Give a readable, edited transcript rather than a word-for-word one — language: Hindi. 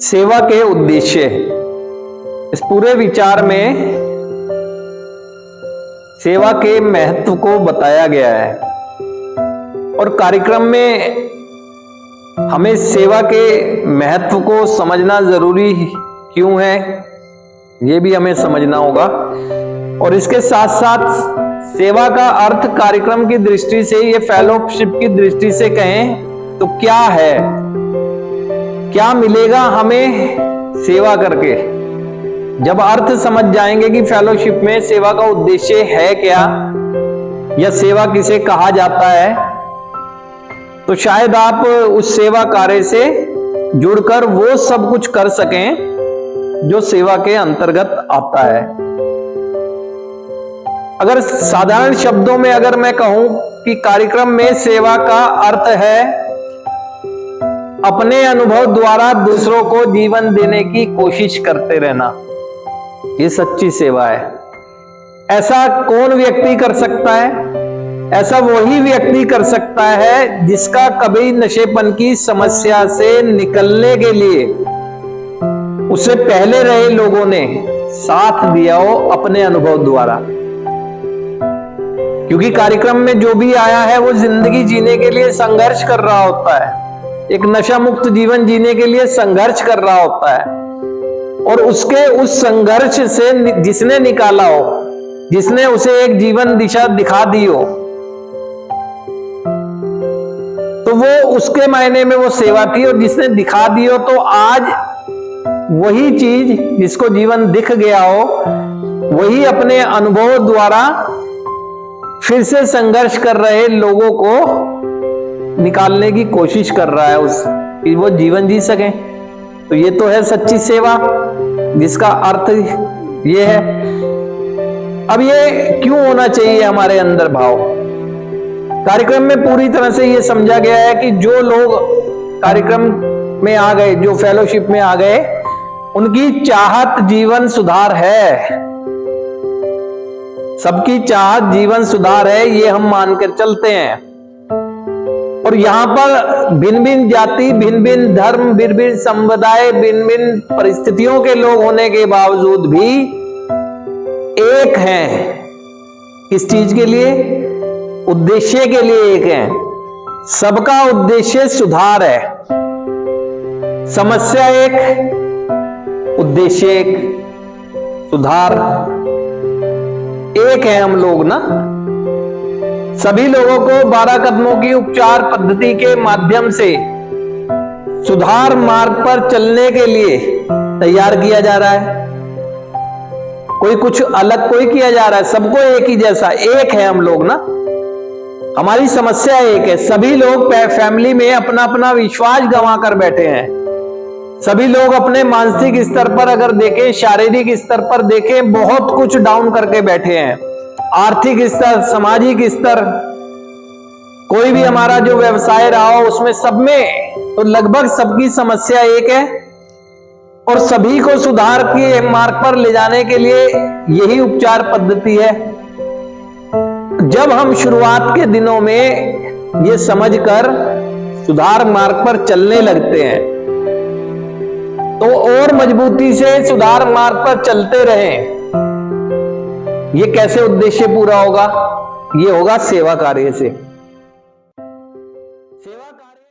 सेवा के उद्देश्य। इस पूरे विचार में सेवा के महत्व को बताया गया है और कार्यक्रम में हमें सेवा के महत्व को समझना जरूरी क्यों है, यह भी हमें समझना होगा। और इसके साथ साथ सेवा का अर्थ कार्यक्रम की दृष्टि से, ये फेलोशिप की दृष्टि से कहें तो क्या है, क्या मिलेगा हमें सेवा करके। जब अर्थ समझ जाएंगे कि फेलोशिप में सेवा का उद्देश्य है क्या या सेवा किसे कहा जाता है, तो शायद आप उस सेवा कार्य से जुड़कर वो सब कुछ कर सकें जो सेवा के अंतर्गत आता है। अगर साधारण शब्दों में अगर मैं कहूं कि कार्यक्रम में सेवा का अर्थ है अपने अनुभव द्वारा दूसरों को जीवन देने की कोशिश करते रहना, ये सच्ची सेवा है। ऐसा कौन व्यक्ति कर सकता है? ऐसा वही व्यक्ति कर सकता है जिसका कभी नशेपन की समस्या से निकलने के लिए उससे पहले रहे लोगों ने साथ दिया हो अपने अनुभव द्वारा। क्योंकि कार्यक्रम में जो भी आया है वो जिंदगी जीने के लिए संघर्ष कर रहा होता है, एक नशा मुक्त जीवन जीने के लिए संघर्ष कर रहा होता है। और उसके उस संघर्ष से जिसने निकाला हो, जिसने उसे एक जीवन दिशा दिखा दी हो, तो वो उसके मायने में वो सेवा थी। और जिसने दिखा दी हो तो आज वही चीज जिसको जीवन दिख गया हो, वही अपने अनुभव द्वारा फिर से संघर्ष कर रहे लोगों को निकालने की कोशिश कर रहा है कि वो जीवन जी सके। तो ये तो है सच्ची सेवा, जिसका अर्थ ये है। अब ये क्यों होना चाहिए हमारे अंदर भाव? कार्यक्रम में पूरी तरह से ये समझा गया है कि जो लोग कार्यक्रम में आ गए, जो फेलोशिप में आ गए, उनकी चाहत जीवन सुधार है। सबकी चाहत जीवन सुधार है, ये हम मानकर चलते हैं। और यहां पर भिन्न भिन्न जाति, भिन्न भिन्न धर्म, भिन्न भिन्न समुदाय, भिन्न भिन्न परिस्थितियों के लोग होने के बावजूद भी एक हैं। किस चीज के लिए? उद्देश्य के लिए एक हैं। सबका उद्देश्य सुधार है। समस्या एक, उद्देश्य एक, सुधार एक है। हम लोग ना सभी लोगों को 12 कदमों की उपचार पद्धति के माध्यम से सुधार मार्ग पर चलने के लिए तैयार किया जा रहा है। कोई कुछ अलग कोई किया जा रहा है, सबको एक ही जैसा, एक है हम लोग ना। हमारी समस्या एक है। सभी लोग फैमिली में अपना अपना विश्वास गंवा कर बैठे हैं। सभी लोग अपने मानसिक स्तर पर अगर देखें, शारीरिक स्तर पर देखें, बहुत कुछ डाउन करके बैठे हैं। आर्थिक स्तर, सामाजिक स्तर, कोई भी हमारा जो व्यवसाय रहा हो उसमें सब में तो लगभग सबकी समस्या एक है। और सभी को सुधार के मार्ग पर ले जाने के लिए यही उपचार पद्धति है। जब हम शुरुआत के दिनों में ये समझकर सुधार मार्ग पर चलने लगते हैं तो और मजबूती से सुधार मार्ग पर चलते रहें। ये कैसे उद्देश्य पूरा होगा? ये होगा सेवा कार्य से। सेवा कार्य